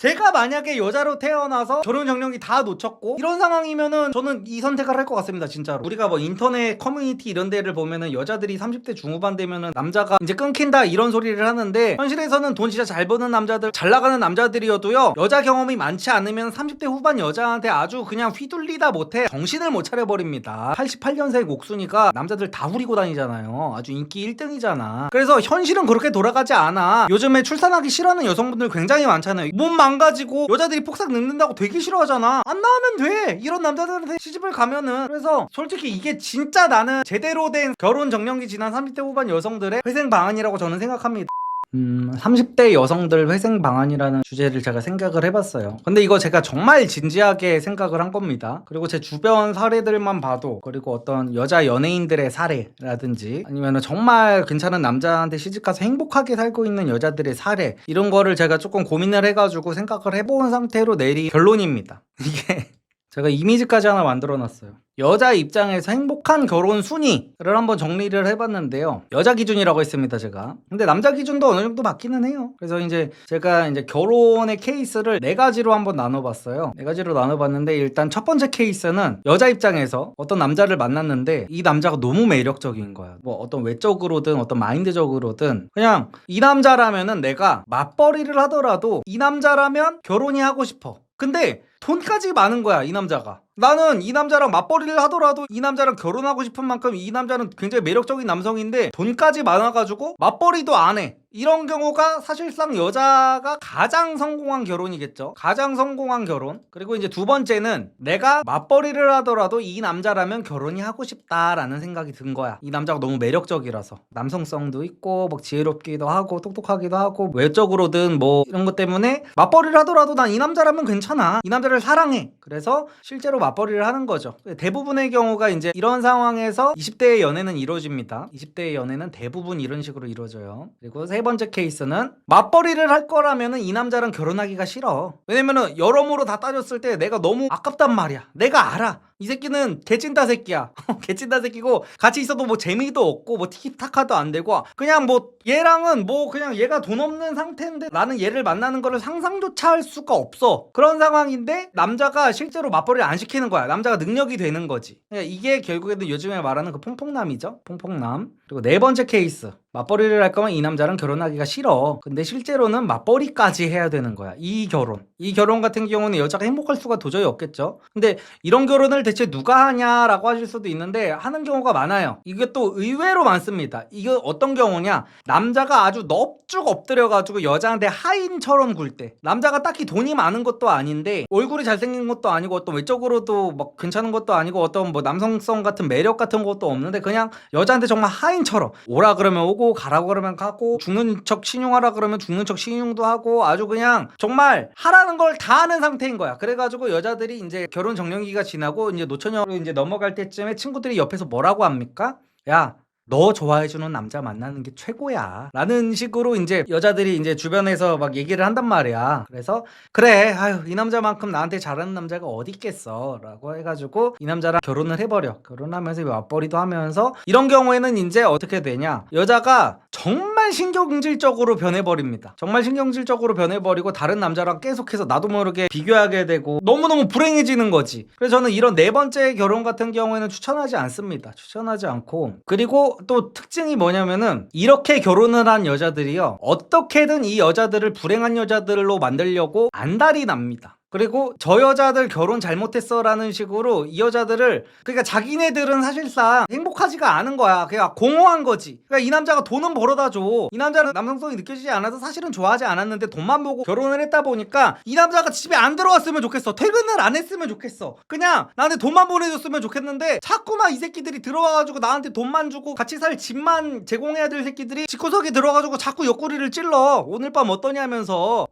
제가 만약에 여자로 태어나서 결혼 정령이 다 놓쳤고 이런 상황이면은 저는 이 선택을 할 것 같습니다. 진짜로. 우리가 뭐 인터넷 커뮤니티 이런 데를 보면은 여자들이 30대 중후반 되면은 남자가 이제 끊긴다 이런 소리를 하는데, 현실에서는 돈 진짜 잘 버는 남자들, 잘 나가는 남자들이어도요, 여자 경험이 많지 않으면 30대 후반 여자한테 아주 그냥 휘둘리다 못해 정신을 못 차려버립니다. 88년생 옥순이가 남자들 다 후리고 다니잖아요. 아주 인기 1등이잖아. 그래서 현실은 그렇게 돌아가지 않아. 요즘에 출산하기 싫어하는 여성분들 굉장히 많잖아요. 몸 망가지고 여자들이 폭삭 늙는다고 되게 싫어하잖아. 안 나오면 돼, 이런 남자들한테 시집을 가면은. 그래서 솔직히 이게 진짜 나는 제대로 된 결혼 정년기 지난 30대 후반 여성들의 회생 방안이라고 저는 생각합니다. 30대 여성들 회생 방안이라는 주제를 제가 생각을 해봤어요. 근데 이거 제가 정말 진지하게 생각을 한 겁니다. 그리고 제 주변 사례들만 봐도, 그리고 어떤 여자 연예인들의 사례라든지 아니면 정말 괜찮은 남자한테 시집가서 행복하게 살고 있는 여자들의 사례, 이런 거를 제가 조금 고민을 해가지고 생각을 해본 상태로 내린 결론입니다. 이게 제가 이미지까지 하나 만들어놨어요. 여자 입장에서 행복한 결혼 순위를 한번 정리를 해봤는데요. 여자 기준이라고 했습니다, 제가. 근데 남자 기준도 어느 정도 맞기는 해요. 그래서 제가 결혼의 케이스를 4가지로 한번 나눠봤어요. 4가지로 나눠봤는데, 일단 첫 번째 케이스는 여자 입장에서 어떤 남자를 만났는데 이 남자가 너무 매력적인 거야. 뭐 어떤 외적으로든 어떤 마인드적으로든 그냥 이 남자라면은 내가 맞벌이를 하더라도 이 남자라면 결혼이 하고 싶어. 근데 돈까지 많은 거야, 이 남자가. 나는 이 남자랑 맞벌이를 하더라도 이 남자랑 결혼하고 싶은 만큼 이 남자는 굉장히 매력적인 남성인데 돈까지 많아가지고 맞벌이도 안 해. 이런 경우가 사실상 여자가 가장 성공한 결혼이겠죠. 가장 성공한 결혼. 그리고 이제 두 번째는 내가 맞벌이를 하더라도 이 남자라면 결혼이 하고 싶다라는 생각이 든 거야. 이 남자가 너무 매력적이라서. 남성성도 있고 막 지혜롭기도 하고 똑똑하기도 하고 외적으로든 뭐 이런 것 때문에 맞벌이를 하더라도 난 이 남자라면 괜찮아. 이 남자를 사랑해. 그래서 실제로 맞벌이를 하는 거죠. 대부분의 경우가 이제 이런 상황에서 20대의 연애는 이루어집니다. 20대의 연애는 대부분 이런 식으로 이루어져요. 그리고 세 번째 케이스는 맞벌이를 할 거라면은 이 남자랑 결혼하기가 싫어. 왜냐면은 여러모로 다 따졌을 때 내가 너무 아깝단 말이야. 내가 알아. 이 새끼는 개찐따 새끼야. 개찐따 새끼고 같이 있어도 뭐 재미도 없고 뭐 티키타카도 안 되고 그냥 뭐 얘랑은 뭐 그냥 얘가 돈 없는 상태인데 나는 얘를 만나는 거를 상상조차 할 수가 없어. 그런 상황인데 남자가 실제로 맞벌이를 안 시키는 거야. 남자가 능력이 되는 거지. 이게 결국에는 요즘에 말하는 그 퐁퐁남이죠. 퐁퐁남. 그리고 네 번째 케이스. 맞벌이를 할 거면 이 남자랑 결혼하기가 싫어. 근데 실제로는 맞벌이까지 해야 되는 거야. 이 결혼 같은 경우는 여자가 행복할 수가 도저히 없겠죠. 근데 이런 결혼을 대체 누가 하냐라고 하실 수도 있는데 하는 경우가 많아요. 이게 또 의외로 많습니다. 이게 어떤 경우냐, 남자가 아주 넙죽 엎드려가지고 여자한테 하인처럼 굴 때, 남자가 딱히 돈이 많은 것도 아닌데 얼굴이 잘생긴 것도 아니고 어떤 외적으로도 막 괜찮은 것도 아니고 어떤 뭐 남성성 같은 매력 같은 것도 없는데 그냥 여자한테 정말 하인처럼 오라 그러면 오고 가라고 그러면 가고 죽는 척 신용하라 그러면 죽는 척 신용도 하고 아주 그냥 정말 하라는 걸 다 하는 상태인 거야. 그래가지고 여자들이 이제 결혼 정년기가 지나고 이제 노처녀로 이제 넘어갈 때쯤에 친구들이 옆에서 뭐라고 합니까? 야, 너 좋아해주는 남자 만나는 게 최고야 라는 식으로 이제 여자들이 이제 주변에서 막 얘기를 한단 말이야. 그래서 그래, 아유, 이 남자만큼 나한테 잘하는 남자가 어디 있겠어 라고 해가지고 이 남자랑 결혼을 해버려. 결혼하면서 맞벌이도 하면서 이런 경우에는 이제 어떻게 되냐, 여자가 정말 신경질적으로 변해버립니다. 정말 신경질적으로 변해버리고 다른 남자랑 계속해서 나도 모르게 비교하게 되고 너무너무 불행해지는 거지. 그래서 저는 이런 네 번째 결혼 같은 경우에는 추천하지 않습니다. 추천하지 않고, 그리고 또 특징이 뭐냐면은 이렇게 결혼을 한 여자들이요, 어떻게든 이 여자들을 불행한 여자들로 만들려고 안달이 납니다. 그리고 저 여자들 결혼 잘못했어 라는 식으로 이 여자들을, 그러니까 자기네들은 사실상 행복하지가 않은 거야. 그냥 공허한 거지. 그러니까 이 남자가 돈은 벌어다 줘. 이 남자는 남성성이 느껴지지 않아서 사실은 좋아하지 않았는데 돈만 보고 결혼을 했다 보니까 이 남자가 집에 안 들어왔으면 좋겠어. 퇴근을 안 했으면 좋겠어. 그냥 나한테 돈만 보내줬으면 좋겠는데 자꾸만 이 새끼들이 들어와가지고 나한테 돈만 주고 같이 살 집만 제공해야 될 새끼들이 집구석에 들어가지고 자꾸 옆구리를 찔러. 오늘 밤 어떠냐면서.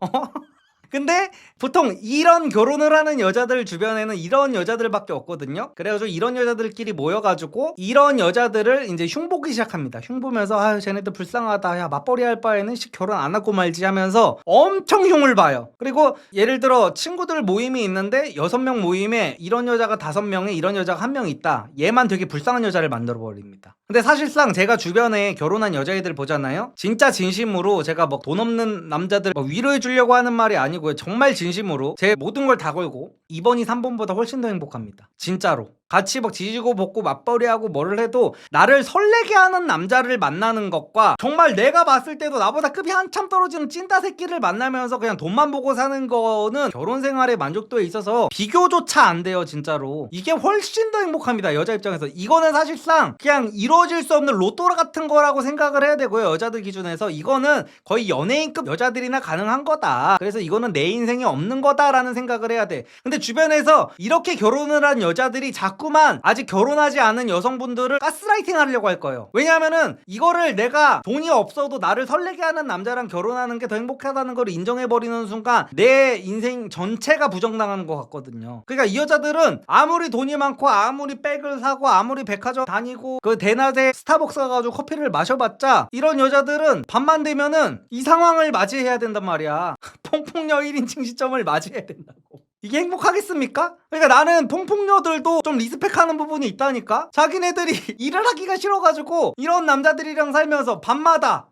근데 보통 이런 결혼을 하는 여자들 주변에는 이런 여자들밖에 없거든요. 그래가지고 이런 여자들끼리 모여가지고 이런 여자들을 이제 흉보기 시작합니다. 흉보면서 아유, 쟤네들 불쌍하다, 야 맞벌이 할 바에는 결혼 안 하고 말지 하면서 엄청 흉을 봐요. 그리고 예를 들어 친구들 모임이 있는데 6명 모임에 이런 여자가 5명에 이런 여자가 1명 있다. 얘만 되게 불쌍한 여자를 만들어 버립니다. 근데 사실상 제가 주변에 결혼한 여자애들 보잖아요. 진짜 진심으로 제가 뭐 돈 없는 남자들 뭐 위로해 주려고 하는 말이 아니고요. 정말 진심으로 제 모든 걸 다 걸고 2번이 3번보다 훨씬 더 행복합니다. 진짜로. 같이 막 지지고 볶고 맞벌이하고 뭐를 해도 나를 설레게 하는 남자를 만나는 것과 정말 내가 봤을 때도 나보다 급이 한참 떨어지는 찐따 새끼를 만나면서 그냥 돈만 보고 사는 거는 결혼 생활의 만족도에 있어서 비교조차 안 돼요. 진짜로. 이게 훨씬 더 행복합니다. 여자 입장에서. 이거는 사실상 그냥 이루어질 수 없는 로또 같은 거라고 생각을 해야 되고요. 여자들 기준에서 이거는 거의 연예인급 여자들이나 가능한 거다. 그래서 이거는 내 인생에 없는 거다라는 생각을 해야 돼. 근데 주변에서 이렇게 결혼을 한 여자들이 자꾸만 아직 결혼하지 않은 여성분들을 가스라이팅 하려고 할 거예요. 왜냐하면은 이거를 내가 돈이 없어도 나를 설레게 하는 남자랑 결혼하는 게 더 행복하다는 걸 인정해버리는 순간 내 인생 전체가 부정당하는 것 같거든요. 그러니까 이 여자들은 아무리 돈이 많고 아무리 백을 사고 아무리 백화점 다니고 그 대낮에 스타벅스 가가지고 커피를 마셔봤자 이런 여자들은 밤만 되면은 이 상황을 맞이해야 된단 말이야. 퐁퐁녀 1인칭 시점을 맞이해야 된다고. 이게 행복하겠습니까? 그러니까 나는 퐁퐁녀들도 좀 리스펙하는 부분이 있다니까? 자기네들이 일을 하기가 싫어가지고 이런 남자들이랑 살면서 밤마다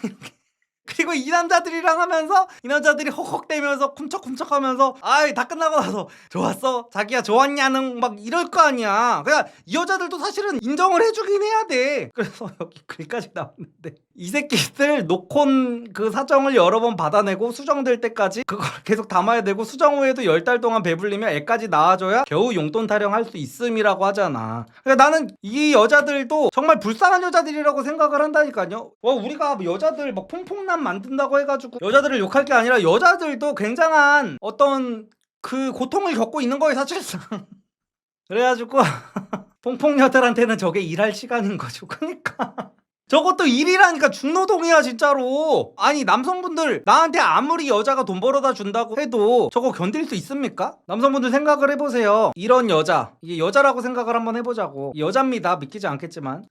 이렇게 그리고 이 남자들이랑 하면서 이 남자들이 헉헉대면서 쿰척쿰척하면서 아이 다 끝나고 나서 좋았어? 자기야 좋았냐는 막 이럴 거 아니야. 그냥 이 여자들도 사실은 인정을 해주긴 해야 돼. 그래서 여기 글까지 나왔는데 이 새끼들 노콘 그 사정을 여러 번 받아내고 수정될 때까지 그걸 계속 담아야 되고 수정 후에도 10달 동안 배불리면 애까지 낳아줘야 겨우 용돈 타령할 수 있음이라고 하잖아. 그러니까 나는 이 여자들도 정말 불쌍한 여자들이라고 생각을 한다니까요. 우리가 여자들 막 퐁퐁남 만든다고 해가지고 여자들을 욕할 게 아니라 여자들도 굉장한 어떤 그 고통을 겪고 있는 거예요 사실상. 그래가지고 퐁퐁녀들한테는 저게 일할 시간인 거죠. 그러니까 저것도 일이라니까 중노동이야 진짜로. 아니 남성분들 나한테 아무리 여자가 돈 벌어다 준다고 해도 저거 견딜 수 있습니까? 남성분들 생각을 해보세요. 이런 여자, 이게 여자라고 생각을 한번 해보자고. 여자입니다. 믿기지 않겠지만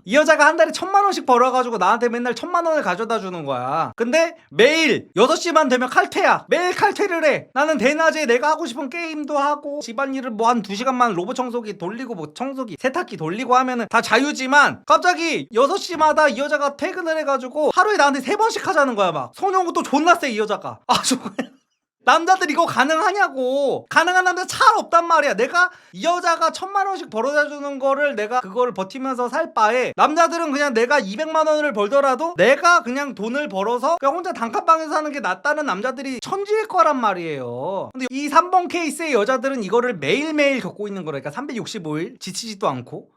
이 여자가 한 달에 1,000만 원씩 벌어가지고 나한테 맨날 1,000만 원을 가져다 주는 거야. 근데 매일 6시만 되면 칼퇴야. 매일 칼퇴를 해. 나는 대낮에 내가 하고 싶은 게임도 하고 집안일을 뭐 한 2시간만 로봇 청소기 돌리고 뭐 청소기 세탁기 돌리고 하면은 다 자유지만 갑자기 6시마다 이 여자가 퇴근을 해가지고 하루에 나한테 3번씩 하자는 거야. 막 성형도 존나 세 이 여자가. 아주 남자들 이거 가능하냐고. 가능한 남자 잘 없단 말이야. 내가 이 여자가 1,000만 원씩 벌어다 주는 거를 내가 그걸 버티면서 살 바에 남자들은 그냥 내가 200만 원을 벌더라도 내가 그냥 돈을 벌어서 그냥 혼자 단칸방에서 사는 게 낫다는 남자들이 천지일 거란 말이에요. 근데 이 3번 케이스의 여자들은 이거를 매일매일 겪고 있는 거라니까. 365일 지치지도 않고.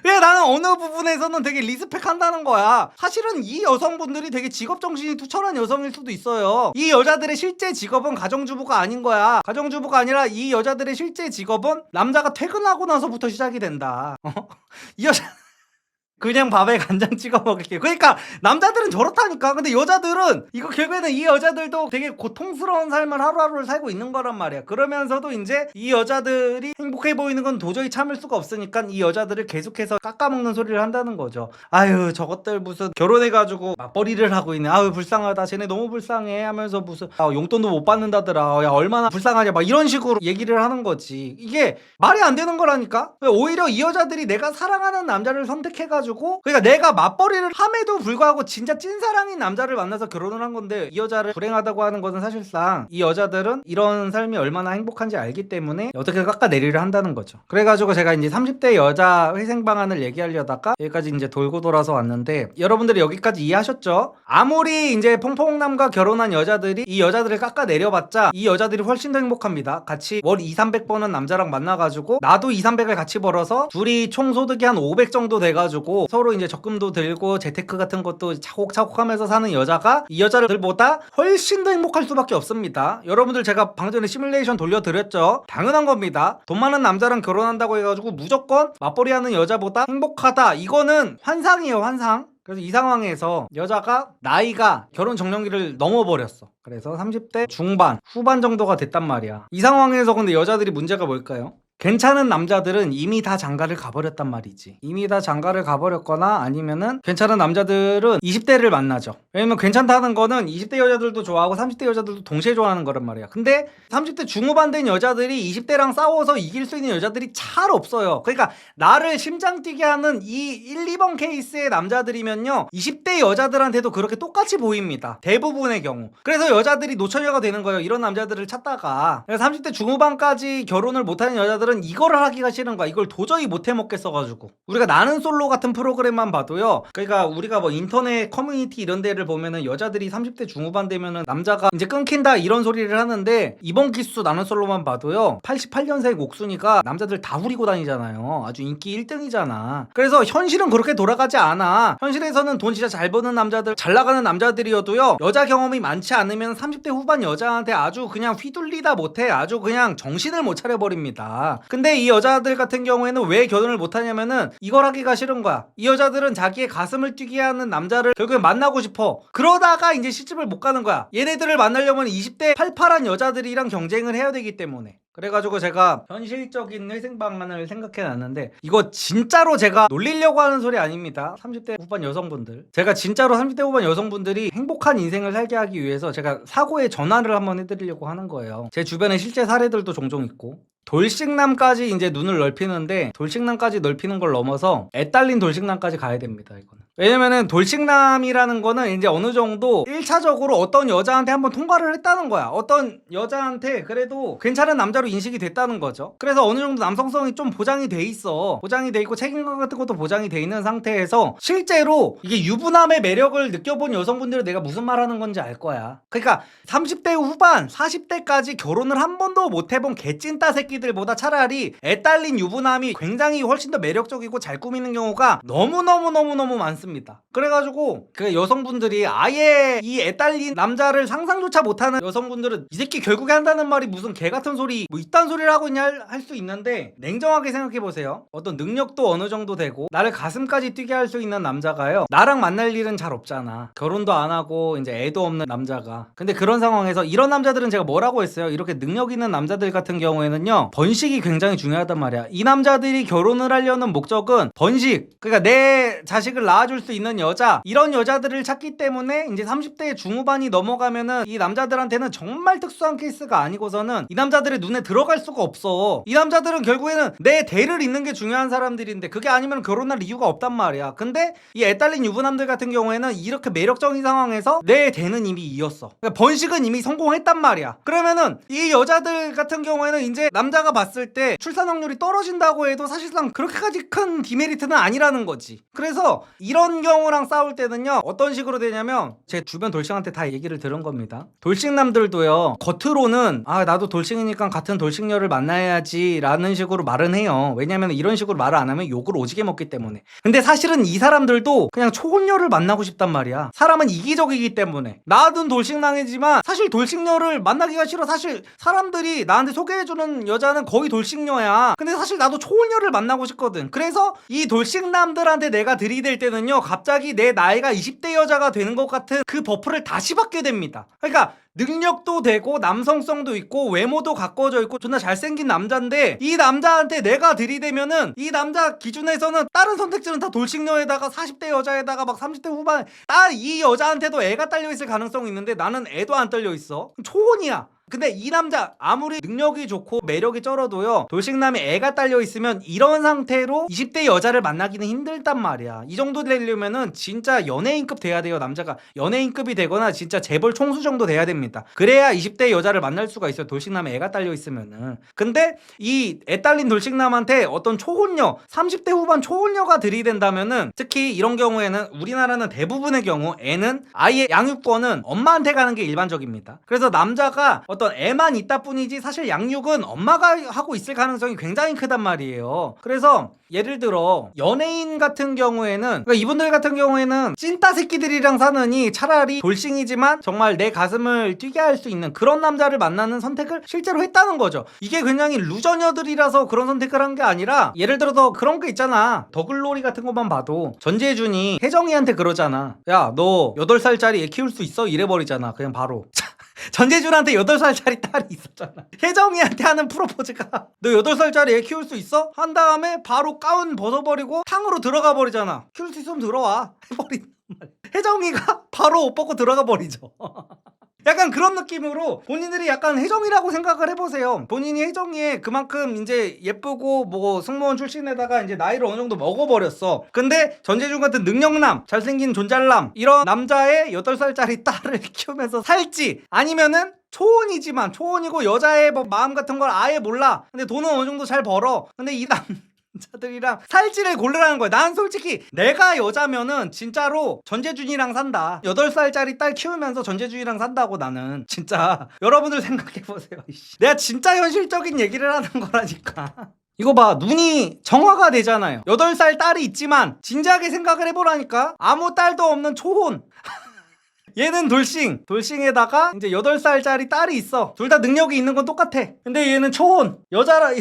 왜 나는 어느 부분에서는 되게 리스펙한다는 거야. 사실은 이 여성분들이 되게 직업정신이 투철한 여성일 수도 있어요. 이 여자들의 실제 직업은 가정주부가 아닌 거야. 가정주부가 아니라 이 여자들의 실제 직업은 남자가 퇴근하고 나서부터 시작이 된다. 이 여자 그냥 밥에 간장 찍어 먹을게. 그러니까 남자들은 저렇다니까. 근데 여자들은 이거 결국에는 이 여자들도 되게 고통스러운 삶을 하루하루를 살고 있는 거란 말이야. 그러면서도 이제 이 여자들이 행복해 보이는 건 도저히 참을 수가 없으니까 이 여자들을 계속해서 깎아먹는 소리를 한다는 거죠. 아유 저것들 무슨 결혼해가지고 맞벌이를 하고 있네. 아유 불쌍하다. 쟤네 너무 불쌍해 하면서 무슨 용돈도 못 받는다더라. 야 얼마나 불쌍하냐 막 이런 식으로 얘기를 하는 거지. 이게 말이 안 되는 거라니까. 오히려 이 여자들이 내가 사랑하는 남자를 선택해가지고 그러니까 내가 맞벌이를 함에도 불구하고 진짜 찐사랑인 남자를 만나서 결혼을 한 건데 이 여자를 불행하다고 하는 것은 사실상 이 여자들은 이런 삶이 얼마나 행복한지 알기 때문에 어떻게 깎아내리려 한다는 거죠. 그래가지고 제가 이제 30대 여자 회생 방안을 얘기하려다가 여기까지 이제 돌고 돌아서 왔는데 여러분들이 여기까지 이해하셨죠? 아무리 이제 퐁퐁남과 결혼한 여자들이 이 여자들을 깎아내려봤자 이 여자들이 훨씬 더 행복합니다. 같이 월 200~300 버는 남자랑 만나가지고 나도 200~300을 같이 벌어서 둘이 총 소득이 한 500 정도 돼가지고 서로 이제 적금도 들고 재테크 같은 것도 차곡차곡 하면서 사는 여자가 이 여자들보다 훨씬 더 행복할 수밖에 없습니다. 여러분들 제가 방금 전에 시뮬레이션 돌려드렸죠? 당연한 겁니다. 돈 많은 남자랑 결혼한다고 해가지고 무조건 맞벌이 하는 여자보다 행복하다. 이거는 환상이에요, 환상. 그래서 이 상황에서 여자가 나이가 결혼 적령기를 넘어버렸어. 그래서 30대 중반, 후반 정도가 됐단 말이야. 이 상황에서 근데 여자들이 문제가 뭘까요? 괜찮은 남자들은 이미 다 장가를 가버렸단 말이지. 이미 다 장가를 가버렸거나 아니면은 괜찮은 남자들은 20대를 만나죠. 왜냐면 괜찮다는 거는 20대 여자들도 좋아하고 30대 여자들도 동시에 좋아하는 거란 말이야. 근데 30대 중후반 된 여자들이 20대랑 싸워서 이길 수 있는 여자들이 잘 없어요. 그러니까 나를 심장 뛰게 하는 이 1, 2번 케이스의 남자들이면요 20대 여자들한테도 그렇게 똑같이 보입니다. 대부분의 경우. 그래서 여자들이 노처녀가 되는 거예요. 이런 남자들을 찾다가. 30대 중후반까지 결혼을 못하는 여자들은 이거를 하기가 싫은 거야. 이걸 도저히 못 해먹겠어가지고. 우리가 나는 솔로 같은 프로그램만 봐도요. 그러니까 우리가 뭐 인터넷 커뮤니티 이런 데를 보면은 여자들이 30대 중후반 되면은 남자가 이제 끊긴다 이런 소리를 하는데 이번 기수 나는 솔로만 봐도요. 88년생 옥순이가 남자들 다 후리고 다니잖아요. 아주 인기 1등이잖아. 그래서 현실은 그렇게 돌아가지 않아. 현실에서는 돈 진짜 잘 버는 남자들, 잘 나가는 남자들이어도요. 여자 경험이 많지 않으면 30대 후반 여자한테 아주 그냥 휘둘리다 못해. 아주 그냥 정신을 못 차려버립니다. 근데 이 여자들 같은 경우에는 왜 결혼을 못하냐면은 이걸 하기가 싫은 거야. 이 여자들은 자기의 가슴을 뛰게 하는 남자를 결국에 만나고 싶어. 그러다가 이제 시집을 못 가는 거야. 얘네들을 만나려면 20대 팔팔한 여자들이랑 경쟁을 해야 되기 때문에. 그래가지고 제가 현실적인 회생 방안을 생각해놨는데 이거 진짜로 제가 놀리려고 하는 소리 아닙니다. 30대 후반 여성분들, 제가 진짜로 30대 후반 여성분들이 행복한 인생을 살게 하기 위해서 제가 사고의 전환을 한번 해드리려고 하는 거예요. 제 주변에 실제 사례들도 종종 있고, 돌싱남까지 이제 눈을 넓히는데 돌싱남까지 넓히는 걸 넘어서 애딸린 돌싱남까지 가야 됩니다. 이거는 왜냐면은 돌싱남이라는 거는 이제 어느 정도 1차적으로 어떤 여자한테 한번 통과를 했다는 거야. 어떤 여자한테 그래도 괜찮은 남자로 인식이 됐다는 거죠. 그래서 어느 정도 남성성이 좀 보장이 돼 있어. 보장이 돼 있고 책임감 같은 것도 보장이 돼 있는 상태에서 실제로 이게 유부남의 매력을 느껴본 여성분들은 내가 무슨 말하는 건지 알 거야. 그러니까 30대 후반 40대까지 결혼을 한 번도 못 해본 개찐따 새끼들보다 차라리 애딸린 유부남이 굉장히 훨씬 더 매력적이고 잘 꾸미는 경우가 너무너무너무너무 많습니다. 그래가지고 그 여성분들이 아예 이 애딸린 남자를 상상조차 못하는 여성분들은 이 새끼 결국에 한다는 말이 무슨 개같은 소리 뭐 이딴 소리를 하고 있냐 할 수 있는데, 냉정하게 생각해보세요. 어떤 능력도 어느 정도 되고 나를 가슴까지 뛰게 할 수 있는 남자가요, 나랑 만날 일은 잘 없잖아. 결혼도 안 하고 이제 애도 없는 남자가. 근데 그런 상황에서 이런 남자들은 제가 뭐라고 했어요? 이렇게 능력 있는 남자들 같은 경우에는요 번식이 굉장히 중요하단 말이야. 이 남자들이 결혼을 하려는 목적은 번식, 그러니까 내 자식을 낳아줄 수 있는 여자, 이런 여자들을 찾기 때문에 이제 30대 중후반이 넘어가면은 이 남자들한테는 정말 특수한 케이스가 아니고서는 이 남자들의 눈에 들어갈 수가 없어. 이 남자들은 결국에는 내 대를 잇는 게 중요한 사람들인데 그게 아니면 결혼할 이유가 없단 말이야. 근데 이 애딸린 유부남들 같은 경우에는 이렇게 매력적인 상황에서 내 대는 이미 이었어. 그러니까 번식은 이미 성공했단 말이야. 그러면은 이 여자들 같은 경우에는 이제 남자가 봤을 때 출산 확률이 떨어진다고 해도 사실상 그렇게까지 큰 디메리트는 아니라는 거지. 그래서 이런 경우랑 싸울 때는요 어떤 식으로 되냐면, 제 주변 돌싱한테 다 얘기를 들은 겁니다. 돌싱남들도요 겉으로는 아 나도 돌싱이니까 같은 돌싱녀를 만나야지 라는 식으로 말은 해요. 왜냐면 이런 식으로 말을 안 하면 욕을 오지게 먹기 때문에. 근데 사실은 이 사람들도 그냥 초혼녀를 만나고 싶단 말이야. 사람은 이기적이기 때문에. 나든 돌싱남이지만 사실 돌싱녀를 만나기가 싫어. 사실 사람들이 나한테 소개해주는 여자는 거의 돌싱녀야. 근데 사실 나도 초혼녀를 만나고 싶거든. 그래서 이 돌싱남들한테 내가 들이댈 때는요 갑자기 내 나이가 20대 여자가 되는 것 같은 그 버프를 다시 받게 됩니다. 그러니까 능력도 되고 남성성도 있고 외모도 가꿔져 있고 존나 잘생긴 남자인데 이 남자한테 내가 들이대면은 이 남자 기준에서는 다른 선택지는 다 돌싱녀에다가 40대 여자에다가 막 30대 후반에 이 여자한테도 애가 딸려있을 가능성이 있는데 나는 애도 안 딸려있어. 초혼이야. 근데 이 남자 아무리 능력이 좋고 매력이 쩔어도요 돌싱남에 애가 딸려있으면 이런 상태로 20대 여자를 만나기는 힘들단 말이야. 이 정도 되려면은 진짜 연예인급 돼야 돼요. 남자가 연예인급이 되거나 진짜 재벌 총수 정도 돼야 됩니다. 그래야 20대 여자를 만날 수가 있어요. 돌싱남에 애가 딸려있으면은. 근데 이 애 딸린 돌싱남한테 어떤 초혼녀 30대 후반 초혼녀가 들이댄다면은, 특히 이런 경우에는 우리나라는 대부분의 경우 애는 아예 양육권은 엄마한테 가는 게 일반적입니다. 그래서 남자가 어떤 애만 있다 뿐이지 사실 양육은 엄마가 하고 있을 가능성이 굉장히 크단 말이에요. 그래서 예를 들어 연예인 같은 경우에는, 그러니까 이분들 같은 경우에는 찐따 새끼들이랑 사느니 차라리 돌싱이지만 정말 내 가슴을 뛰게 할 수 있는 그런 남자를 만나는 선택을 실제로 했다는 거죠. 이게 굉장히 루저녀들이라서 그런 선택을 한 게 아니라, 예를 들어서 그런 게 있잖아. 더글로리 같은 것만 봐도 전재준이 혜정이한테 그러잖아. 야 너 8살짜리 애 키울 수 있어? 이래버리잖아 그냥 바로. 전재준한테 8살짜리 딸이 있었잖아. 혜정이한테 하는 프로포즈가 너 8살짜리 애 키울 수 있어? 한 다음에 바로 가운 벗어버리고 탕으로 들어가 버리잖아. 키울 수 있으면 들어와 해버린 말이야. 혜정이가 바로 옷 벗고 들어가 버리죠. 약간 그런 느낌으로 본인들이 약간 혜정이라고 생각을 해보세요. 본인이 혜정이에 그만큼 이제 예쁘고 뭐 승무원 출신에다가 이제 나이를 어느 정도 먹어버렸어. 근데 전재준 같은 능력남, 잘생긴 존잘남 이런 남자의 8살짜리 딸을 키우면서 살지 아니면은 초혼이지만 초혼이고 여자의 뭐 마음 같은 걸 아예 몰라. 근데 돈은 어느 정도 잘 벌어. 근데 이 남자들이랑 살지를 고르라는 거야. 난 솔직히 내가 여자면은 진짜로 전재준이랑 산다. 8살짜리 딸 키우면서 전재준이랑 산다고. 나는 진짜 여러분들 생각해보세요. 내가 진짜 현실적인 얘기를 하는 거라니까. 이거 봐, 눈이 정화가 되잖아요. 8살 딸이 있지만 진지하게 생각을 해보라니까. 아무 딸도 없는 초혼. 얘는 돌싱에다가 이제 8살짜리 딸이 있어. 둘 다 능력이 있는 건 똑같아. 근데 얘는 초혼 여자라.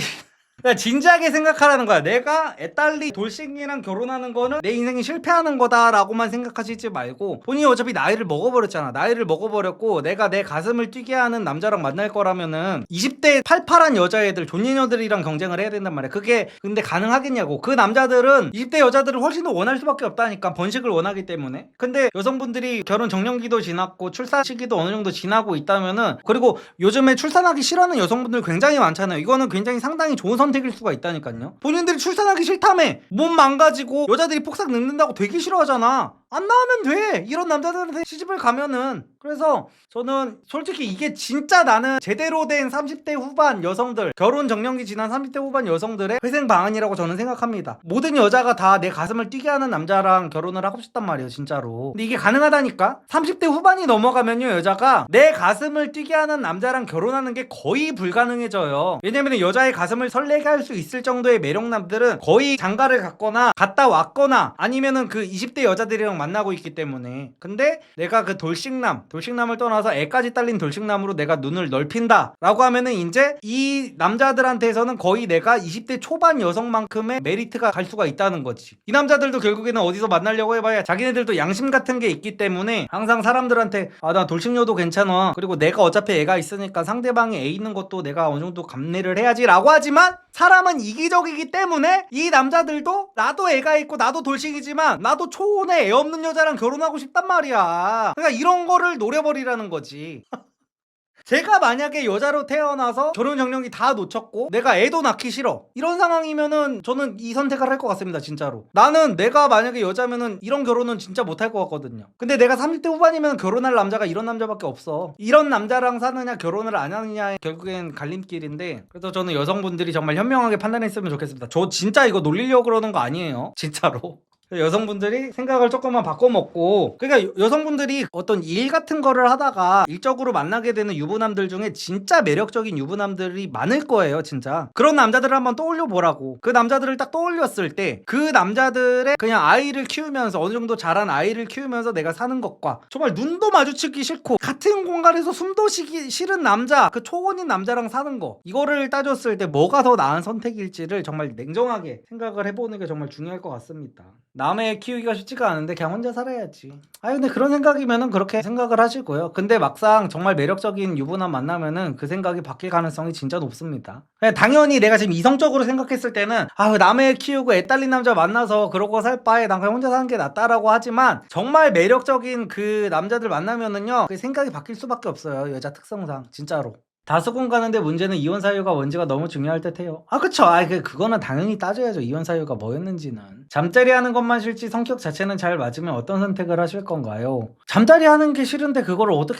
그러니까 진지하게 생각하라는 거야. 내가 애딸리 돌싱이랑 결혼하는 거는 내 인생이 실패하는 거다라고만 생각하시지 말고, 본인이 어차피 나이를 먹어버렸잖아. 나이를 먹어버렸고 내가 내 가슴을 뛰게 하는 남자랑 만날 거라면은 20대 팔팔한 여자애들 존예녀들이랑 경쟁을 해야 된단 말이야. 그게 근데 가능하겠냐고. 그 남자들은 20대 여자들을 훨씬 더 원할 수밖에 없다니까. 번식을 원하기 때문에. 근데 여성분들이 결혼 정년기도 지났고 출산 시기도 어느 정도 지나고 있다면은, 그리고 요즘에 출산하기 싫어하는 여성분들 굉장히 많잖아요. 이거는 굉장히 상당히 좋은 선택일 수가 있다니까요. 본인들이 출산하기 싫다며 몸 망가지고 여자들이 폭삭 늙는다고 되게 싫어하잖아. 안 나오면 돼. 이런 남자들한테 시집을 가면은. 그래서 저는 솔직히 이게 진짜 나는 제대로 된 30대 후반 여성들, 결혼 정년기 지난 30대 후반 여성들의 회생 방안이라고 저는 생각합니다. 모든 여자가 다 내 가슴을 뛰게 하는 남자랑 결혼을 하고 싶단 말이에요, 진짜로. 근데 이게 가능하다니까. 30대 후반이 넘어가면요, 여자가 내 가슴을 뛰게 하는 남자랑 결혼하는 게 거의 불가능해져요. 왜냐면 여자의 가슴을 설레게 할 수 있을 정도의 매력남들은 거의 장가를 갔거나 갔다 왔거나 아니면은 그 20대 여자들이랑 만나고 있기 때문에. 근데 내가 그 돌싱남을 떠나서 애까지 딸린 돌싱남으로 내가 눈을 넓힌다 라고 하면은 이제 이 남자들한테서는 거의 내가 20대 초반 여성만큼의 메리트가 갈 수가 있다는 거지. 이 남자들도 결국에는 어디서 만나려고 해봐야 자기네들도 양심 같은 게 있기 때문에 항상 사람들한테 나 돌싱녀도 괜찮아, 그리고 내가 어차피 애가 있으니까 상대방이 애 있는 것도 내가 어느 정도 감내를 해야지 라고 하지만, 사람은 이기적이기 때문에 이 남자들도 나도 애가 있고 나도 돌싱이지만 나도 초혼에 애 없는 여자랑 결혼하고 싶단 말이야. 그러니까 이런 거를 노려버리라는 거지. 제가 만약에 여자로 태어나서 결혼 정년기 다 놓쳤고 내가 애도 낳기 싫어, 이런 상황이면은 저는 이 선택을 할 것 같습니다. 진짜로. 나는 내가 만약에 여자면은 이런 결혼은 진짜 못할 것 같거든요. 근데 내가 30대 후반이면 결혼할 남자가 이런 남자밖에 없어. 이런 남자랑 사느냐 결혼을 안 하느냐 결국엔 갈림길인데, 그래서 저는 여성분들이 정말 현명하게 판단했으면 좋겠습니다. 저 진짜 이거 놀리려고 그러는 거 아니에요, 진짜로. 여성분들이 생각을 조금만 바꿔먹고, 그러니까 여성분들이 어떤 일 같은 거를 하다가 일적으로 만나게 되는 유부남들 중에 진짜 매력적인 유부남들이 많을 거예요. 진짜 그런 남자들을 한번 떠올려 보라고. 그 남자들을 딱 떠올렸을 때 그 남자들의 그냥 아이를 키우면서 어느 정도 자란 아이를 키우면서 내가 사는 것과 정말 눈도 마주치기 싫고 같은 공간에서 숨도 쉬기 싫은 남자, 그 초혼인 남자랑 사는 거, 이거를 따졌을 때 뭐가 더 나은 선택일지를 정말 냉정하게 생각을 해보는 게 정말 중요할 것 같습니다. 남의 애 키우기가 쉽지가 않은데 그냥 혼자 살아야지. 근데 그런 생각이면은 그렇게 생각을 하시고요. 근데 막상 정말 매력적인 유부남 만나면은 그 생각이 바뀔 가능성이 진짜 높습니다. 그냥 당연히 내가 지금 이성적으로 생각했을 때는 남의 애 키우고 애 딸린 남자 만나서 그러고 살 바에 난 그냥 혼자 사는 게 낫다라고 하지만, 정말 매력적인 그 남자들 만나면은요 그 생각이 바뀔 수밖에 없어요. 여자 특성상 진짜로. 다수군 가는데 문제는 이혼 사유가 뭔지가 너무 중요할 듯해요. 그쵸. 그거는 당연히 따져야죠. 이혼 사유가 뭐였는지는. 잠자리 하는 것만 싫지 성격 자체는 잘 맞으면 어떤 선택을 하실 건가요? 잠자리 하는 게 싫은데 그걸 어떻게...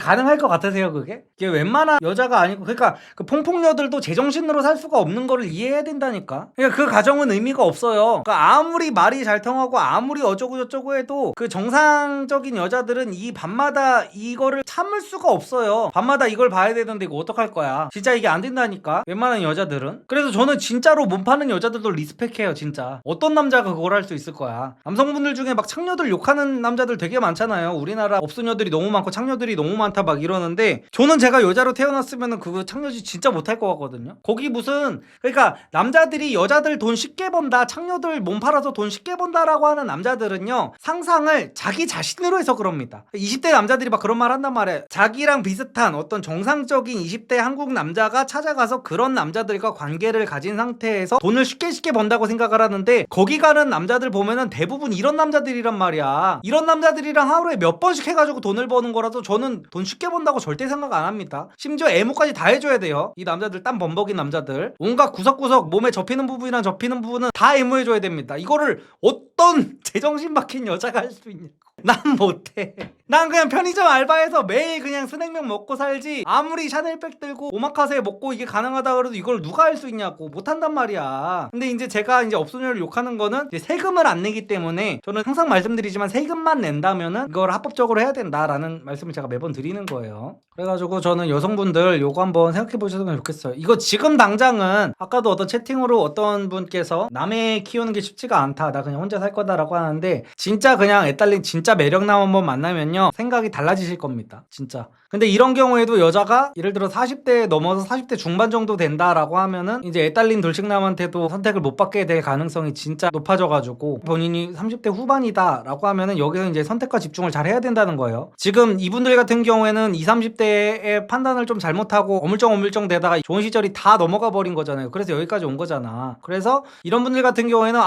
가능할 것 같으세요, 그게? 이게 웬만한 여자가 아니고, 그러니까 그 퐁퐁녀들도 제정신으로 살 수가 없는 거를 이해해야 된다니까. 그러니까 그 가정은 의미가 없어요. 그러니까 아무리 말이 잘 통하고 아무리 어쩌고 저쩌고 해도 그 정상적인 여자들은 이 밤마다 이거를 참을 수가 없어요. 밤마다 이걸 봐야 되는데 이거 어떡할 거야. 진짜 이게 안 된다니까, 웬만한 여자들은. 그래서 저는 진짜로 몸 파는 여자들도 리스펙해요. 진짜 어떤 남자가 그걸 할 수 있을 거야. 남성분들 중에 막 창녀들 욕하는 남자들 되게 많잖아요. 우리나라 업소녀들이 너무 많고 창녀들이 너무 너무 많다 막 이러는데, 저는 제가 여자로 태어났으면은 그거 창녀짓 진짜 못할 것 같거든요. 거기 무슨, 그러니까 남자들이 여자들 돈 쉽게 번다, 창녀들 몸 팔아서 돈 쉽게 번다라고 하는 남자들은요, 상상을 자기 자신으로 해서 그럽니다. 20대 남자들이 막 그런 말 한단 말이에요. 자기랑 비슷한 어떤 정상적인 20대 한국 남자가 찾아가서 그런 남자들과 관계를 가진 상태에서 돈을 쉽게 번다고 생각을 하는데, 거기 가는 남자들 보면은 대부분 이런 남자들이란 말이야. 이런 남자들이랑 하루에 몇 번씩 해가지고 돈을 버는 거라서 저는 돈 쉽게 번다고 절대 생각 안 합니다. 심지어 애무까지 다 해줘야 돼요. 이 남자들, 땀 범벅인 남자들, 온갖 구석구석 몸에 접히는 부분이랑 접히는 부분은 다 애무해줘야 됩니다. 이거를 어떤 제정신 박힌 여자가 할 수 있냐. 난 못해. 난 그냥 편의점 알바해서 매일 그냥 스낵면 먹고 살지, 아무리 샤넬백 들고 오마카세 먹고 이게 가능하다 그래도 이걸 누가 할 수 있냐고. 못한단 말이야. 근데 이제 제가 이제 업소녀를 욕하는 거는 이제 세금을 안 내기 때문에, 저는 항상 말씀드리지만 세금만 낸다면은 이걸 합법적으로 해야 된다라는 말씀을 제가 매번 드리는 거예요. 그래가지고 저는 여성분들 요거 한번 생각해 보셨으면 좋겠어요. 이거 지금 당장은, 아까도 어떤 채팅으로 어떤 분께서 남의 키우는 게 쉽지가 않다, 나 그냥 혼자 살 거다라고 하는데, 진짜 그냥 애딸린 진짜 매력남 한번 만나면요 생각이 달라지실 겁니다. 진짜. 근데 이런 경우에도 여자가 예를 들어 40대 넘어서 40대 중반 정도 된다라고 하면은 이제 애딸린 돌싱남한테도 선택을 못 받게 될 가능성이 진짜 높아져가지고, 본인이 30대 후반이다라고 하면은 여기서 이제 선택과 집중을 잘 해야 된다는 거예요. 지금 이분들 같은 경우에는 20, 30대의 판단을 좀 잘못하고 어물쩡 되다가 좋은 시절이 다 넘어가 버린 거잖아요. 그래서 여기까지 온 거잖아. 그래서 이런 분들 같은 경우에는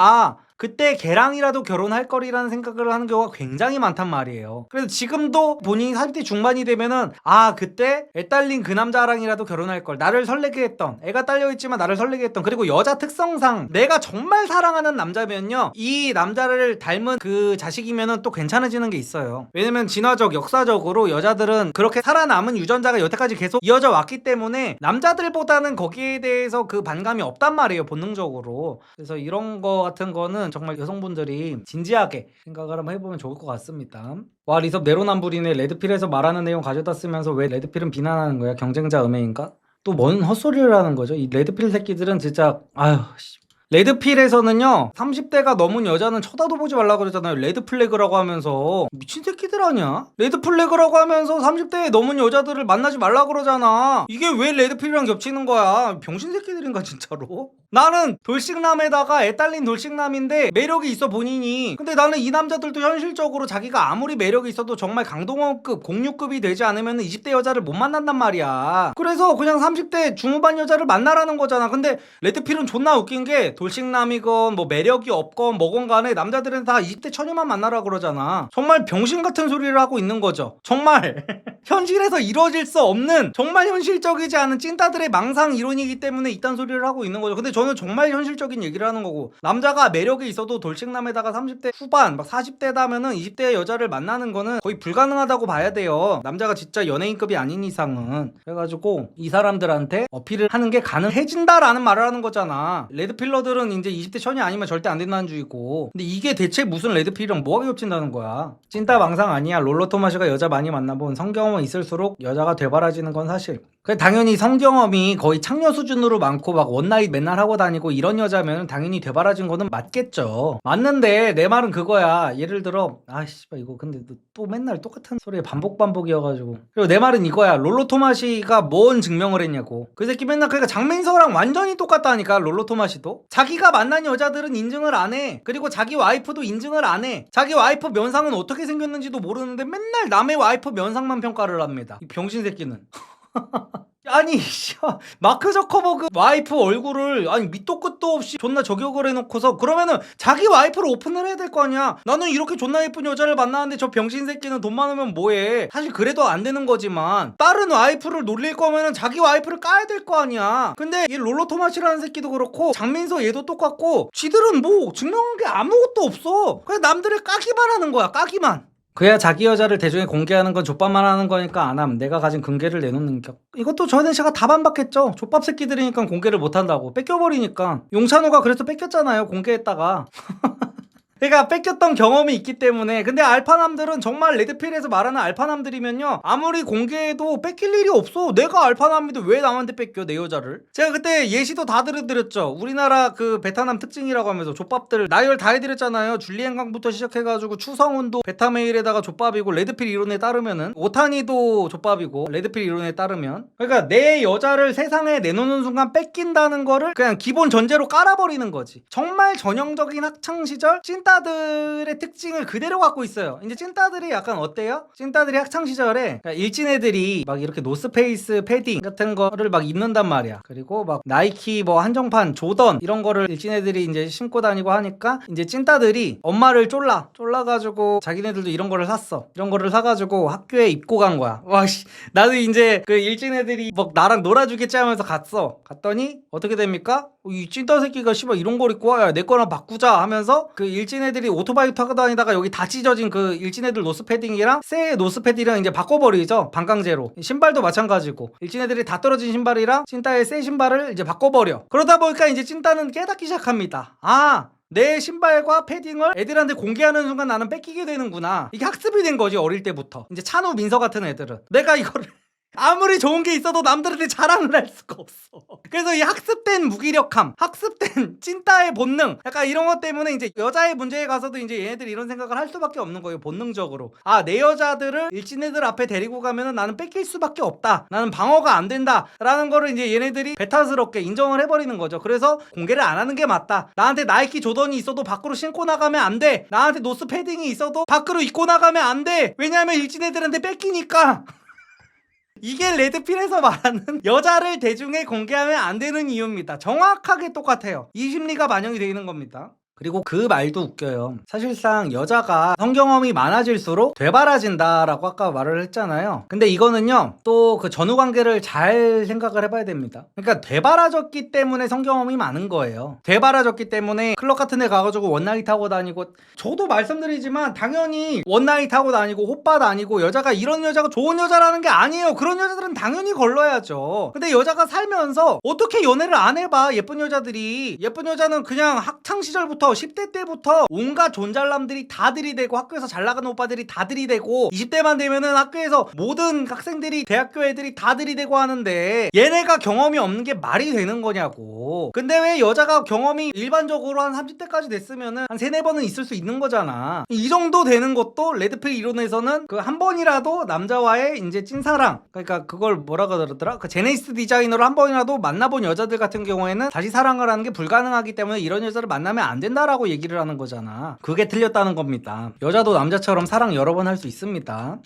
그때 걔랑이라도 결혼할 거리라는 생각을 하는 경우가 굉장히 많단 말이에요. 그래서 지금도 본인이 40대 중반이 되면은 그때 애 딸린 그 남자랑이라도 결혼할 걸, 나를 설레게 했던, 애가 딸려있지만 나를 설레게 했던, 그리고 여자 특성상 내가 정말 사랑하는 남자면요 이 남자를 닮은 그 자식이면은 또 괜찮아지는 게 있어요. 왜냐면 진화적 역사적으로 여자들은 그렇게 살아남은 유전자가 여태까지 계속 이어져 왔기 때문에 남자들보다는 거기에 대해서 그 반감이 없단 말이에요, 본능적으로. 그래서 이런 거 같은 거는 정말 여성분들이 진지하게 생각을 한번 해보면 좋을 것 같습니다. 와, 리섭 내로남불이네. 레드필에서 말하는 내용 가져다 쓰면서 왜 레드필은 비난하는 거야? 경쟁자 음해인가? 또 뭔 헛소리를 하는 거죠? 이 레드필 새끼들은 진짜 레드필에서는요 30대가 넘은 여자는 쳐다도 보지 말라고 그러잖아요. 레드플래그라고 하면서. 미친 새끼들 아니야? 레드플래그라고 하면서 30대에 넘은 여자들을 만나지 말라고 그러잖아. 이게 왜 레드필이랑 겹치는 거야? 병신 새끼들인가 진짜로? 나는 돌싱남에다가 애딸린 돌싱남인데 매력이 있어 본인이. 근데 나는 이 남자들도 현실적으로 자기가 아무리 매력이 있어도 정말 강동원급 공유급이 되지 않으면 20대 여자를 못 만난단 말이야. 그래서 그냥 30대 중후반 여자를 만나라는 거잖아. 근데 레드필은 존나 웃긴 게, 돌싱남이건 뭐 매력이 없건 뭐건 간에 남자들은 다 20대 처녀만 만나라 그러잖아. 정말 병신 같은 소리를 하고 있는 거죠. 정말 현실에서 이루어질 수 없는, 정말 현실적이지 않은 찐따들의 망상 이론이기 때문에 이딴 소리를 하고 있는 거죠. 근데 저는 정말 현실적인 얘기를 하는 거고, 남자가 매력이 있어도 돌싱남에다가 30대 후반 막 40대다면은 20대 여자를 만나는 거는 거의 불가능하다고 봐야 돼요. 남자가 진짜 연예인급이 아닌 이상은. 그래가지고 이 사람들한테 어필을 하는 게 가능해진다라는 말을 하는 거잖아. 레드필러들은 이제 20대 천이 아니면 절대 안 된다는 주의고. 근데 이게 대체 무슨 레드필이랑 뭐가 겹친다는 거야? 찐따 망상 아니야. 롤러토마시가 여자 많이 만나본, 성경험은 있을수록 여자가 되바라지는 건 사실. 당연히 성경험이 거의 창녀 수준으로 많고 막 원나잇 맨날 하고 다니고 이런 여자면 당연히 되바라진 거는 맞겠죠. 맞는데 내 말은 그거야. 예를 들어 씨발 이거 근데 또 맨날 똑같은 소리에 반복이어가지고. 그리고 내 말은 이거야. 롤러토마시가 뭔 증명을 했냐고. 그 새끼 맨날, 그러니까 장민서랑 완전히 똑같다니까. 롤러토마시도 자기가 만난 여자들은 인증을 안 해. 그리고 자기 와이프도 인증을 안 해. 자기 와이프 면상은 어떻게 생겼는지도 모르는데 맨날 남의 와이프 면상만 평가를 합니다. 이 병신 새끼는. 아니 마크 저커버그 와이프 얼굴을 밑도 끝도 없이 존나 저격을 해놓고서, 그러면은 자기 와이프를 오픈을 해야 될 거 아니야. 나는 이렇게 존나 예쁜 여자를 만나는데 저 병신 새끼는 돈 많으면 뭐해. 사실 그래도 안 되는 거지만, 다른 와이프를 놀릴 거면은 자기 와이프를 까야 될 거 아니야. 근데 이 롤러토마시라는 새끼도 그렇고 장민서 얘도 똑같고, 지들은 뭐 증명한 게 아무것도 없어. 그냥 남들을 까기만 하는 거야. 까기만. 그야 자기 여자를 대중에 공개하는 건 족밥만 하는 거니까 안 함. 내가 가진 근계를 내놓는 격. 이것도 전에 제가 다 반박했죠. 족밥 새끼들이니까 공개를 못 한다고. 뺏겨버리니까. 용찬호가 그래서 뺏겼잖아요, 공개했다가. 그러니까 뺏겼던 경험이 있기 때문에. 근데 알파남들은 정말 레드필에서 말하는 알파남들이면요, 아무리 공개해도 뺏길 일이 없어. 내가 알파남인데 왜 남한테 뺏겨 내 여자를. 제가 그때 예시도 다 들어드렸죠. 우리나라 그 베타남 특징이라고 하면서 족밥들 나열 다 해드렸잖아요. 줄리엔강부터 시작해가지고 추성훈도 베타메일에다가 족밥이고, 레드필 이론에 따르면은 오타니도 족밥이고, 레드필 이론에 따르면. 그러니까 내 여자를 세상에 내놓는 순간 뺏긴다는 거를 그냥 기본 전제로 깔아버리는 거지. 정말 전형적인 학창시절 찐따들의 특징을 그대로 갖고 있어요. 이제 찐따들이 약간 어때요? 찐따들이 학창시절에 그러니까 일진 애들이 막 이렇게 노스페이스 패딩 같은 거를 막 입는단 말이야. 그리고 막 나이키 뭐 한정판 조던 이런 거를 일진 애들이 이제 신고 다니고 하니까 이제 찐따들이 엄마를 쫄라가지고 자기네들도 이런 거를 샀어. 이런 거를 사가지고 학교에 입고 간 거야. 와씨, 나도 이제 그 일진 애들이 막 나랑 놀아주겠지 하면서 갔더니 어떻게 됩니까? 이 찐따 새끼가 씨발 이런 걸 입고 와야 내 거랑 바꾸자 하면서 그 일진 애들이 오토바이 타고 다니다가 여기 다 찢어진 그 일진 애들 노스패딩이랑 새 노스패딩이랑 이제 바꿔버리죠. 반강제로. 신발도 마찬가지고 일진 애들이 다 떨어진 신발이랑 찐따의 새 신발을 이제 바꿔버려. 그러다 보니까 이제 찐따는 깨닫기 시작합니다. 아, 내 신발과 패딩을 애들한테 공개하는 순간 나는 뺏기게 되는구나. 이게 학습이 된 거지, 어릴 때부터. 이제 찬우 민서 같은 애들은 내가 이거를 아무리 좋은 게 있어도 남들한테 자랑을 할 수가 없어. 그래서 이 학습된 무기력함, 학습된 찐따의 본능, 약간 이런 것 때문에 이제 여자의 문제에 가서도 이제 얘네들이 이런 생각을 할 수밖에 없는 거예요. 본능적으로. 아, 내 여자들을 일진 애들 앞에 데리고 가면은 나는 뺏길 수밖에 없다. 나는 방어가 안 된다. 라는 거를 이제 얘네들이 배타스럽게 인정을 해버리는 거죠. 그래서 공개를 안 하는 게 맞다. 나한테 나이키 조던이 있어도 밖으로 신고 나가면 안 돼. 나한테 노스 패딩이 있어도 밖으로 입고 나가면 안 돼. 왜냐하면 일진 애들한테 뺏기니까. 이게 레드필에서 말하는 여자를 대중에 공개하면 안 되는 이유입니다. 정확하게 똑같아요. 이 심리가 반영이 되어 있는 겁니다. 그리고 그 말도 웃겨요. 사실상 여자가 성경험이 많아질수록 되바라진다라고 아까 말을 했잖아요. 근데 이거는요, 또 그 전후 관계를 잘 생각을 해봐야 됩니다. 그러니까 되바라졌기 때문에 성경험이 많은 거예요. 되바라졌기 때문에 클럽 같은 데 가가지고 원나잇 하고 다니고, 저도 말씀드리지만 당연히 원나잇 하고 다니고 호빠 다니고 여자가 이런 여자가 좋은 여자라는 게 아니에요. 그런 여자들은 당연히 걸러야죠. 근데 여자가 살면서 어떻게 연애를 안 해봐. 예쁜 여자들이. 예쁜 여자는 그냥 학창시절부터 10대 때부터 온갖 존잘남들이 다 들이대고, 학교에서 잘 나가는 오빠들이 다 들이대고, 20대만 되면은 학교에서 모든 학생들이, 대학교 애들이 다 들이대고 하는데 얘네가 경험이 없는 게 말이 되는 거냐고. 근데 왜 여자가 경험이 일반적으로 한 30대까지 됐으면은 한 3-4번은 있을 수 있는 거잖아. 이 정도 되는 것도 레드필 이론에서는 그 한 번이라도 남자와의 이제 찐사랑, 그러니까 그걸 뭐라 그러더라? 그 제네시스 디자이너를 한 번이라도 만나본 여자들 같은 경우에는 다시 사랑을 하는 게 불가능하기 때문에 이런 여자를 만나면 안 된다라고 얘기를 하는 거잖아. 그게 틀렸다는 겁니다. 여자도 남자처럼 사랑 여러 번 할 수 있습니다.